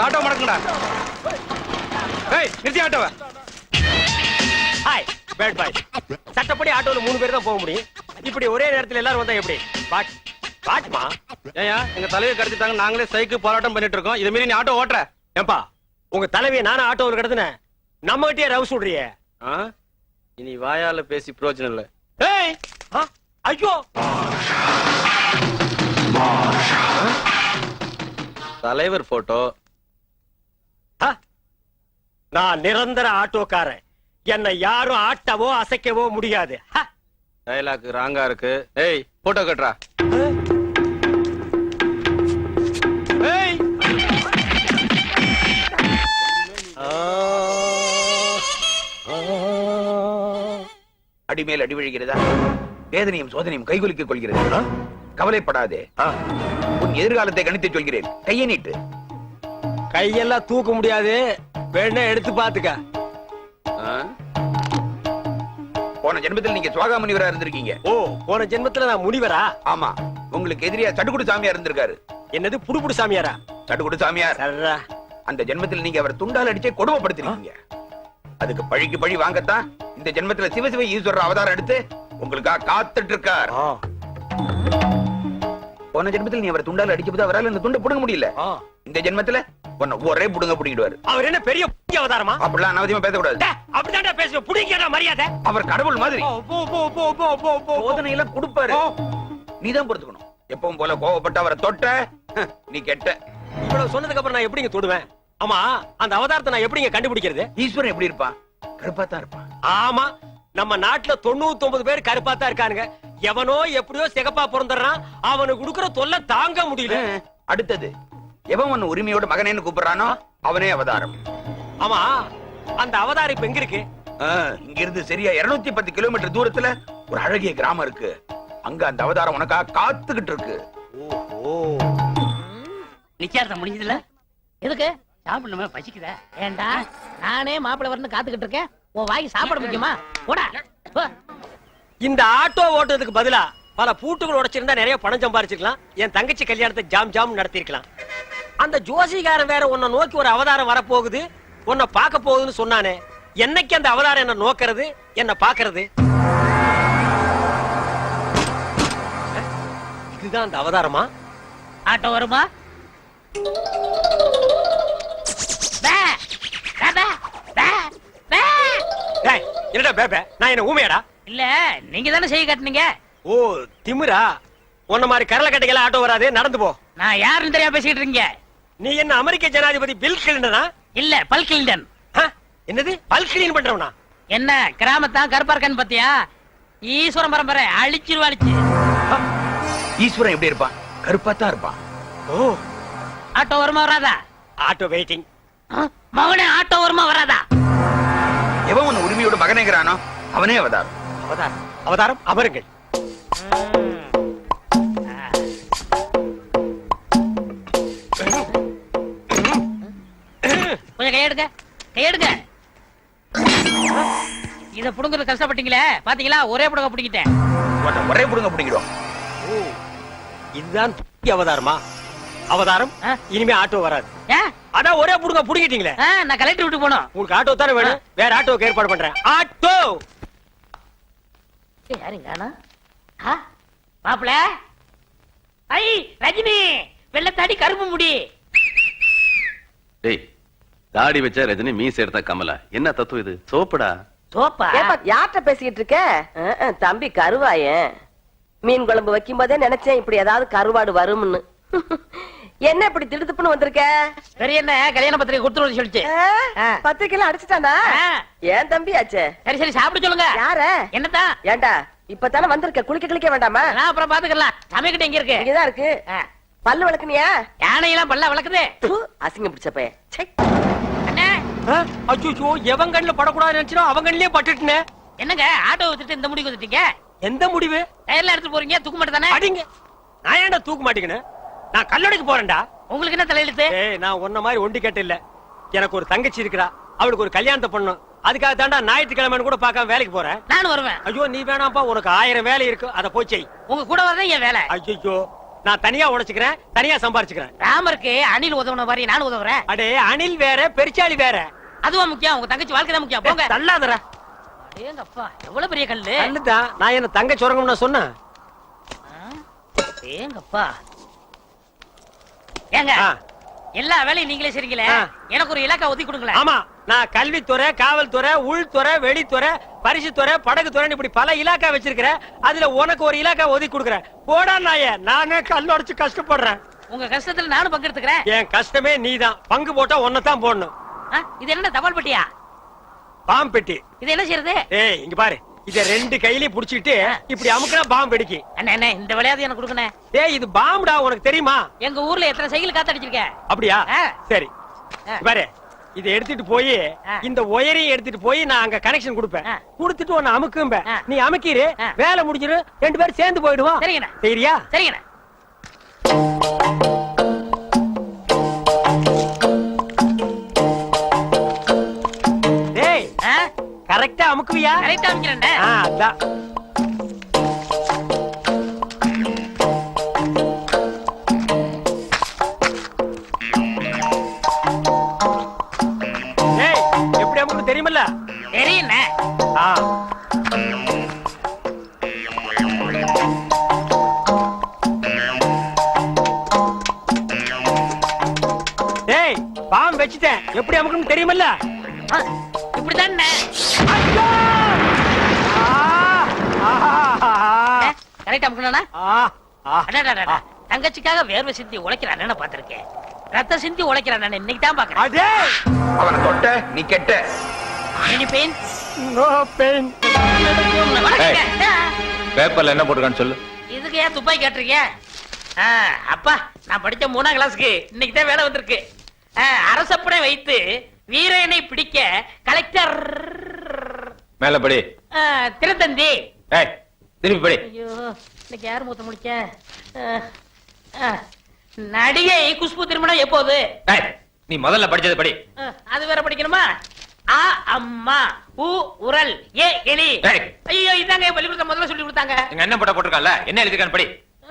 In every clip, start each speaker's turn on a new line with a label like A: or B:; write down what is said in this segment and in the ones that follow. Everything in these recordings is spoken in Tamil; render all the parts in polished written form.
A: ஆட்டோ மடக்குடா. ஏய் நிறுத்தி ஆட்டோவை.
B: Hi bad boy. சட்டப்படி ஆட்டோல 3 பேர் தான் போக முடியும். இப்படி ஒரே நேரத்துல எல்லாரும் வந்தா எப்படி? பாட்மா
A: ஏயா எங்க தலையை கடத்திட்டாங்க, நாங்களே சைக்கிள் போராட்டம் பண்ணிட்டு இருக்கோம். இதை மீறி நீ ஆட்டோ ஓட்டுற?
B: ஏம்பா உங்க தலைவியை நானும் ஆட்டோவில் கிடத்துனேன். நம்ம கிட்டே ரவு சொல்றியே.
A: இனி வாயால பேசி பிரயோஜனம் இல்ல.
B: ஏய் ஐயோ
A: தலைவர் போட்டோ.
B: நான் நிரந்தர ஆட்டோக்காரன். என்னை யாரும் ஆட்டவோ அசைக்கவோ முடியாது.
A: டயலாக் ராங்கா இருக்கு. ஏய் போட்டோ கட்டுறா.
B: ஏய்
C: அடிமேல் அடி விழுகிறதா? வேதனையும் சோதனையும் கைகுலுக்கிக் கொள்கிறது. கவலைப்படாதே, உன் எதிர்காலத்தை கணித்து சொல்கிறேன். கையை நீட்டு.
B: கையெல்லாம் தூக்க முடியாது, வேணா எடுத்து பாத்துக்க.
C: போன ஜென்மத்தில் நீங்க சுவாகா முனிவரா இருந்திருக்கீங்க.
B: ஓ, போன ஜென்மத்துல நான் முனிவரா?
C: ஆமா, உங்களுக்கு எதிரியா சடுகுடு சாமியார் இருந்திருக்காரு.
B: என்னது புடுபுடு சாமியாரா?
C: சடுகுடு சாமியார். அந்த ஜென்மத்தில் நீங்க அவர் துண்டால் அடிச்சே கொடுமைப்படுத்திருக்கீங்க. அதுக்கு பழிக்கு பழி வாங்கத்தான் இந்த ஜென்மத்துல சிவசிவ ஈஸ்வரர் அவதாரம் எடுத்து உங்களுக்காக காத்துட்டு இருக்கார். போன ஜென்மத்தில் நீ அவர் துண்டால் அடிச்சபோது அவரால் இந்த துண்டை புடுங்க முடியல. இந்த ஜென்மத்துல ஒரே புடுங்க புடிங்கிடுவாரு.
B: அவர் என்ன பெரிய அவதாரமா?
C: அப்படிலாம் அனாவசியமா பேசக்கூடாது.
B: அப்படிதான் பேசுவேன். புடிங்கடா மரியாதை.
C: அவர் கடவுள் மாதிரி சோதனை எல்லாம் கொடுப்பாரு. நீதான் பொறுத்துக்கணும். எப்பவும் போல கோவப்பட்டு அவரை தொட்ட நீ கெட்ட.
B: இவ்வளவு சொன்னதுக்கு அப்புறம் நான் எப்படிங்க தொடுவேன்? ஆமா, அந்த அவதாரத்தை நான் எப்படிங்க கண்டுபிடிக்கிறது?
C: ஈஸ்வரன் எப்படி இருப்பான்? கருப்பா தான் இருப்பான்.
B: ஆமா, நம்ம நாட்டுல 99 பேர் கருப்பா தான் இருக்கானுங்க. எவனோ எப்படியோ சிகப்பா பிறந்துறான். அவனுக்கு கொடுக்கிற தொல்லை தாங்க முடியல.
C: அடுத்தது எவன் உரிமையோட மகனேன்னு கூப்பிடுறானோ அவனே அவதாரம்.
B: ஆமா, அந்த அவதாரம் இப்ப எங்க இருக்கு?
C: இங்க இருந்து சரியா 210 கிலோமீட்டர் தூரத்துல ஒரு அழகிய கிராமம் இருக்கு. அங்க அந்த அவதாரம் உனக்காக காத்துக்கிட்டு இருக்கு.
D: நிச்சயார்த்தம் முடிஞ்சதுல? எதுக்கு சாப்பிடணுமே, பசிக்குதா? ஏண்டா நானே மாப்பிள்ளை வரணும் காத்துக்கிட்டு இருக்கேன். உன் வாங்கி சாப்பிட முடியுமா? போடா.
B: இந்த ஆட்டோ ஓட்டுறதுக்கு பதிலா பல பூட்டுகள் உடைச்சிருந்தா நிறைய பணம் சம்பாரிச்சிருக்கலாம். என் தங்கச்சி கல்யாணத்தை ஜாம் ஜாம் நடத்திருக்கலாம். அந்த ஜோசிகாரன் வேற உன்னை நோக்கி ஒரு அவதாரம் வரப்போகுது, உன்னை பார்க்க போகுதுன்னு சொன்னானே. என்னைக்கு அந்த அவதாரம் என்ன நோக்கிறது, என்ன பாக்குறது? இதுதான் அந்த அவதாரமா?
D: ஆட்டோ வருமா?
B: என்னடா பேபே, நான் என்ன ஊமையாடா?
D: இல்ல, நீங்க தானே செய்ய கட்டுனீங்க.
B: ஓ திமிரா? உன்ன மாதிரி கரல கட்டைகள ஆட்டோ வராது, நடந்து போ.
D: நான் யாருன்னு தெரியாம பேசிட்டு இருக்கீங்க.
B: நீ என்ன அமெரிக்க ஜனாதிபதி பில் கிளின்டனா?
D: இல்ல, பல் கிளின்டன்.
B: என்னது பல் கிளீன் பண்றவனா?
D: என்ன கிராமத்தான் கருப்பா இருக்கான்னு பாத்தியா? ஈஸ்வரன் பரம்பரை அழிச்சிருவாளிச்சு.
C: ஈஸ்வரன் எப்படி இருப்பான்? கருப்பா தான் இருப்பான்.
B: ஓ,
D: ஆட்டோ வருமா வராதா?
B: Auto waiting.
D: மகனே, ஆட்டோ வருமா வராதா?
C: எவன் உன் உரிமையோட மகனேங்கிறானோ அவனே அவதாரம்.
B: அவதாரம் அவதாரம் அமருங்கள்.
D: கொஞ்சம் கையெடுங்க, கையெடுங்க. இத புடுங்குறது கஷ்டப்பட்டீங்களே, பாத்தீங்களா? ஒரே புடுங்க புடிங்கிட்டேன்.
C: ஒரே புடுங்க புடிங்கிடும்.
B: இதுதான் அவதாரமா? அவதாரம் இனிமே ஆட்டோ வராது. அதான் ஒரே புடுங்க புடிங்கிட்டீங்களே.
D: நான் கலெக்டர் விட்டு போனோம்.
B: உங்களுக்கு ஆட்டோ தானே வேணும்? வேற ஆட்டோக்கு ஏற்பாடு பண்றேன். ஆட்டோ
D: யாருங்க? மாப்பிள, ஐ ரஜினி, வெள்ளத்தாடி கருப்பு முடி.
E: டேய், தாடி வச்சா ரஜினி, மீசை எடுத்தா கமலா. என்ன தத்துவம் இது? சோப்புடா.
D: சோப்பா?
F: யார்கிட்ட பேசிக்கிட்டு இருக்க? தம்பி கருவாயன். மீன் குழம்பு வைக்கும் போதே நினைச்சேன் இப்படி ஏதாவது கருவாடு வரும்னு. என்ன இப்படி திடுத்துப்புன்னு வந்திருக்க?
D: சரி, என்ன கல்யாண பத்திரிகை கொடுத்துருவது சொல்லிச்சு.
F: பத்திரிக்கைலாம் அடிச்சுட்டானா? ஏன் தம்பி ஆச்சே?
D: சரி சரி, சாப்பிட சொல்லுங்க.
F: யார?
D: என்னதான்?
F: ஏண்டா இப்பதானே வந்திருக்க, குளிக்க வேண்டாமா?
D: நான் அப்புறம் பாத்துக்கலாம். சமைக்கிட்ட எங்க இருக்கு?
F: இங்கதான் இருக்கு. பல்லு விளக்குனியா?
D: யானையெல்லாம் பல்ல விளக்குது.
F: அசிங்கம் பிடிச்ச பையன்.
B: அச்சோ, எவன் கண்ணுல படக்கூடாது நினைச்சோ அவன் கண்ணிலே பட்டுட்டுனே.
D: என்னங்க ஆட்டோ வச்சுட்டு இந்த முடிவு வந்துட்டீங்க?
B: எந்த முடிவு?
D: டயர்ல எடுத்து போறீங்க, தூக்க மாட்டே தானே?
B: அடிங்க. நான் ஏன்டா தூக்க மாட்டேங்கன்னு? நான் கல்லடைக்கு போறேன்டா.
D: உங்களுக்கு என்ன தலையெழுத்து?
B: நான் உன்ன மாதிரி ஒண்டி கேட்ட இல்ல. எனக்கு ஒரு தங்கச்சி இருக்கா, அவளுக்கு ஒரு கல்யாணத்தை பண்ணணும். அதுக்காக தாண்டா ஞாயிற்றுக்கிழமைன்னு கூட பார்க்காம வேலைக்கு போறேன்.
D: நானும் வருவேன்.
B: ஐயோ நீ வேணாம்ப்பா, உனக்கு 1000 வேலை இருக்கு, அத போய் செய்.
D: உங்க கூட வரதான் என் வேலை.
B: ஐயோ நான் தனியா உடைச்சுக்கிறேன், தனியா சம்பாரிச்சுக்கிறேன்.
D: ராமருக்கு அணில் உதவுன மாதிரி நான் உதவுறேன்.
B: அடே அணில் வேற, பெருச்சாளி வேற.
D: அதுவா முக்கியம்? உங்க தங்கச்சி வாழ்க்கை தான் முக்கியம். போங்க.
B: தள்ளாதடா.
D: ஏங்கப்பா எவ்வளவு பெரிய கல்லு.
B: கல்லுதான். நான் என்ன தங்க சுரங்கம்னு சொன்னேன்.
D: ஏங்கப்பா. ஏங்க
B: ஆ.
D: எல்லா வேலையும் நீங்களே செய்றீங்களே,
B: ஆ.
D: எனக்கு ஒரு இலாக்கா ஒதுக்கி கொடுங்களேன்.
B: ஆமா, நான் கல்வித்துறை, காவல்துறை, உள்துறை, வெளித்துறை, பரிசுத்துறை, படகுத்துறை, இப்படி பல இலாக்கா வச்சிருக்கிறேன். அதுல உனக்கு ஒரு இலாக்கா ஒதுக்கி கொடுக்குறேன். போடா நாயே, நானே கல் உடைச்சு கஷ்டப்படுறேன்.
D: உங்க கஷ்டத்துல நானும் பங்கெடுத்துக்கிறேன்.
B: என் கஷ்டமே நீதான். பங்கு போட்டா ஒன்னதான் போடணும்.
D: இது என்ன தபால் பெட்டியா?
B: பாம்பு பெட்டி.
D: இது என்ன செய்யறது?
B: ஏய் இங்க பாரு, இத ரெண்டு கையிலயும் புடிச்சிட்டு இப்படி அமுக்குனா பாம்பு வெடிக்கு.
D: அண்ணே இந்த விளையாட்டு எனக்கு கொடுக்கணே.
B: ஏய் இது பாம்புடா, உனக்கு தெரியுமா?
D: எங்க ஊர்ல எத்தனை சைக்கிள் காத்தடிச்சிருக்கேன்.
B: அப்படியா?
D: ஆ.
B: சரி பாரு, இத எடுத்துட்டு போய்
D: ஆ.
B: இந்த ஒயரையும் எடுத்துட்டு போய் நான் அங்க கனெக்ஷன் கொடுப்பேன்.
D: ஆ.
B: கொடுத்துட்டு உன்னை அமுக்கும்ப.
D: ஆ.
B: நீ அமுக்கிரு,
D: ஆ.
B: வேலை முடிஞ்சிரு, ரெண்டு பேரும் சேர்ந்து போயிடுவோம்.
D: சரிங்கண்ணா.
B: சரியா?
D: சரிங்கண்ணா.
B: டேய் கரெக்டா அமுக்குவியா?
D: கரெக்டா அமைக்கிறேன்.
B: அதான். டேய் எப்படி அமுக்கு தெரியுமில்ல?
D: தெரியுண்ணே.
B: ஆ. டேய் பாம்பு வச்சுட்டேன், எப்படி அமுக்குன்னு தெரியுமில்ல?
D: இப்படிதானே
B: ஐயோ!
D: கரெக்டா அமைக்கணும்னா?
B: ஆ, ஆ.
D: அடடடடா. தங்கச்சிக்காக வேர்வை சிந்தி உழைக்கிற அண்ணனை பாத்திருக்கேன். ரத்த சிந்தி உழைக்கிற அண்ணன் இன்னைக்கு தான் பாக்குறேன்.
B: அடே!
C: அவனை தொட்ட நீ கெட்ட.
D: Any pain?
B: No pain.
C: பேப்பர்ல என்ன போட்டுருக்கான்னு சொல்லு.
D: இதுக்கு ஏன் துப்பாக்கி கேட்டிருக்கீங்க? அப்பா நான் படிச்ச 3ஆம் கிளாஸ்க்கு இன்னைக்கு தான் வேலை வந்திருக்கு. அரசப்படை வைத்து வீரனை பிடிக்க கலெக்டர்
C: மேல படி.
D: திருத்தந்தி.
C: திருப்பி படி.
D: ஐயோ இன்னைக்கு யார் மூத்த முடிக்க? நடிகை குஷ்பு திருமணம் எப்போது?
C: நீ முதல்ல படிச்சது படி.
D: அது வேற படிக்கணுமா? ஆ அம்மா, உ உரல், ஏ எலி. ஐயோ இதாங்க பள்ளி கொடுத்த முதல்ல சொல்லி கொடுத்தாங்க.
C: எங்க என்ன போட்ட போட்டிருக்கான்ல, என்ன எழுதிருக்கான்னு படி.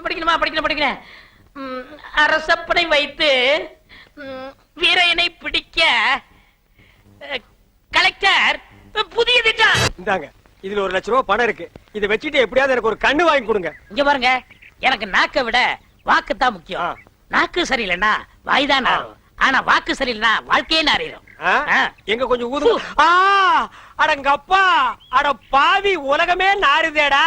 D: படிக்கணுமா? படிக்கிறேன். அரசப்படை வைத்து வீரனை பிடிக்க கலெக்டர் புதிய திட்டம்.
B: இந்தாங்க, இதுல 1 லட்சம் ரூபாய் பணம் இருக்கு. இதை வச்சுட்டு எப்படியாவது எனக்கு ஒரு கண்ணு வாங்கி கொடுங்க.
D: இங்க பாருங்க, எனக்கு நாக்க விட வாக்கு தான் முக்கியம். நாக்கு சரியில்லைன்னா வாய்தான் நாரும். ஆனா வாக்கு சரியில்லைன்னா வாழ்க்கையே நாரிடும்.
B: எங்க கொஞ்சம் ஊது. அடங்கப்பா, அட பாவி, உலகமே நாறுதேடா.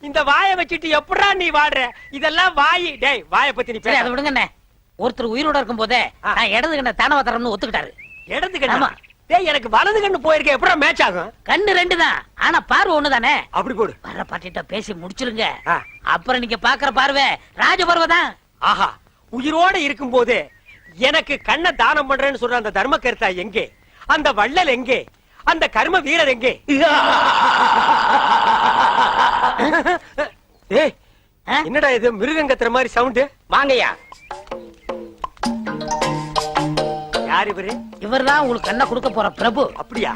B: இந்த வாயை வச்சுட்டு எப்படா நீ வாடுற? இதெல்லாம் வாயி. டேய் வாயை பத்தி நீ
D: அதை விடுங்கண்ணே. ஒருத்தர் உயிரோட இருக்கும் போதே நான் இடது கண்ண தானவதரம்னு ஒத்துக்கிட்டாரு.
B: இடது கண்ணா? டேய் எனக்கு வலது கண்ணு போயிருக்க, எப்படா மேட்ச் ஆகும்?
D: கண்ணு 2 தான், ஆனா பார்வை 1 தானே.
B: அப்படி போடு.
D: வர்ற பாட்டிட்ட பேசி முடிச்சிருங்க. அப்புறம் நீங்க பாக்குற பார்வை ராஜ பார்வை தான்.
B: ஆஹா, உயிரோட இருக்கும் போது எனக்கு கண்ணை தானம் பண்றேன்னு சொல்ற அந்த தர்ம கர்த்தா எங்கே? அந்த வள்ளல் எங்கே? அந்த கர்ம வீரர் எங்கே? ஏய் என்னடா இது மிருகங்கத்துற மாதிரி சவுண்ட்?
D: வாங்கய்யா.
B: யார் இவரு?
D: இவர்தான் உங்களுக்கு கண்ணை கொடுக்க போற பிரபு.
B: அப்படியா?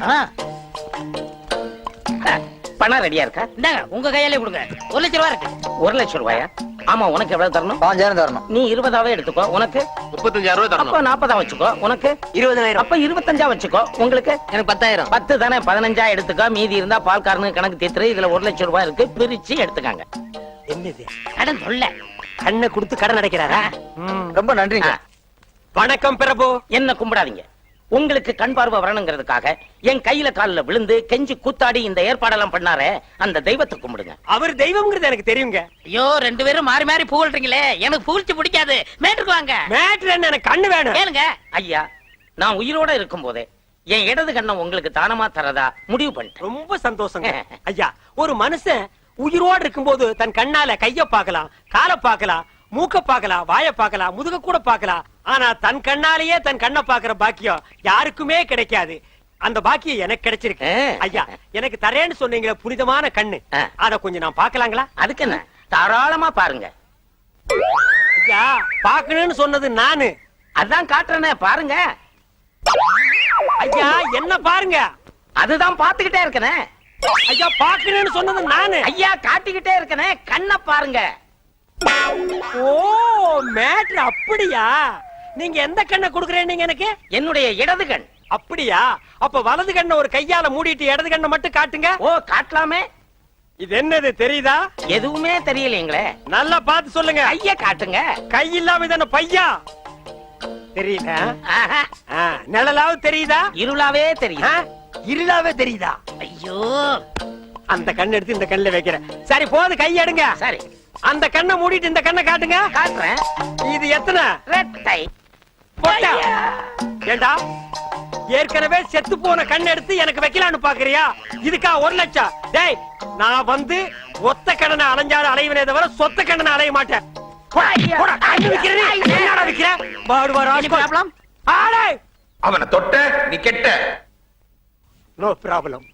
G: பணம் ரெடியா இருக்கா?
D: இந்தாங்க உங்க கையாலே கொடுங்க. 1 லட்சம் ரூபாய் இருக்கு.
G: 1 லட்சம் ரூபாயா? ஆமா, உனக்கு எவ்வளவு தரணும்?
H: 5000 தரணும்.
G: நீ 20ஆவே எடுத்துக்கோ. உனக்கு
E: 35000 ரூபாய்
G: அப்ப
E: தரணும்.
G: 40 வச்சுக்கோ. உனக்கு
H: 20000.
G: அப்ப 25 வச்சுக்கோ. உங்களுக்கு
H: எனக்கு 10000.
G: 10 தானே, 15 எடுத்துக்கோ. மீதி இருந்தா பால்காரனுக்கு கணக்கு தீர்த்துரு. இதுல 1 லட்சம் ரூபாய் இருக்கு, பிரிச்சு எடுத்துக்காங்க.
B: என்னது
D: கடன் சொல்ல
B: கண்ணை கொடுத்து கடன் அடைக்கிறாரா?
H: ரொம்ப நன்றிங்க.
B: வணக்கம் பிரபு.
G: என்ன கும்பிடாதீங்க. உங்களுக்கு கண் பார்வை வரணுங்கிறதுக்காக என் கையில கால்ல விழுந்து கெஞ்சி கூத்தாடி இந்த ஏற்பாடெல்லாம் பண்ணாரே, அந்த தெய்வத்தை கும்பிடுங்க.
B: அவர் தெய்வம்ங்கிறது எனக்கு தெரியுங்க.
D: ஐயோ 2 பேரும் மாறி மாறி புகழ்றீங்களே, எனக்கு புகழ்ச்சி பிடிக்காது. மேட்டுக்கு வாங்க.
B: மேட்ரு என்ன? எனக்கு கண்ணு வேணும்.
D: கேளுங்க.
G: ஐயா, நான் உயிரோட இருக்கும் போதே என் இடது கண்ணை உங்களுக்கு தானமா தரதா முடிவு பண்ணிட்டேன்.
B: ரொம்ப சந்தோஷங்க. ஐயா, ஒரு மனுஷன் உயிரோடு இருக்கும்போது தன் கண்ணால கைய பார்க்கலாம், காலை பார்க்கலாம், மூக்க பார்க்கலாம், வாய பார்க்கலாம், முதுக கூட பார்க்கலாம். ஆனா தன் கண்ணாலேயே தன் கண்ணை பாக்குற பாக்கியம் யாருக்குமே கிடைக்காது. அந்த பாக்கியம் எனக்கு கிடைச்சிருக்கு. ஐயா, எனக்கு தரேன்னு சொன்னீங்களே புனிதமான கண்ணு, அத கொஞ்சம் நான் பார்க்கலாங்களா?
G: அதுக்கு என்ன, தாராளமா பாருங்க.
B: ஐயா, பாக்கணும்னு சொன்னது நானு.
G: அதான் காட்டுறேனே, பாருங்க.
B: ஐயா என்ன பாருங்க.
G: அதுதான் பாத்துக்கிட்டே இருக்கனே.
B: ஐயா, பாக்கணும்னு சொன்னது நானு.
G: ஐயா காட்டிக்கிட்டே இருக்கனே, கண்ணை பாருங்க.
B: ஓ மேட்ரு அப்படியா? நீங்க எந்த கண்ணை கொடுக்குறேன் எனக்கு?
G: என்னுடைய இடது கண்.
B: அப்படியா? அப்ப வலது கண்ணை ஒரு கையால மூடிட்டு இடது கண்ணை மட்டும் காட்டுங்க.
G: ஓ காட்டலாமே.
B: இது என்னது தெரியுதா?
G: எதுவுமே தெரியலீங்களே.
B: நல்லா பார்த்து சொல்லுங்க.
G: கைய காட்டுங்க.
B: கை இல்லாம இது என்ன பையா? தெரியல.
G: ஆஹா.
B: நிழலாவது தெரியுதா?
G: இருளாவே தெரியுது.
B: இருளாவே தெரியுதா?
G: ஐயோ.
B: அந்த கண்ணை எடுத்து இந்த கண்ணுல வைக்கிறேன். சரி போது கை எடுங்க.
G: சரி
B: அந்த கண்ணை மூடிட்டு இந்த கண்ணை காட்டுங்க.
G: காட்டுறேன்.
B: இது எத்தனை?
G: ரெட்டை.
B: போட்டா? ஏண்டா ஏற்கனவே செத்து போன கண் எடுத்து எனக்கு வைக்கலான்னு பாக்குறியா? இதுக்கா 1 லட்சம்? டேய் நான் வந்து ஒத்த கண்ணனை அலைஞ்சாலும் அலைவனே தவிர சொத்த கண்ணனை அலைய மாட்டேன். போடா, கண்ணு விக்கிறேன். என்னடா விக்கிற? பாடுவா ராஜ்கோட். ஆடே
C: அவனை தொட்ட நீ கெட்ட.
B: No problem.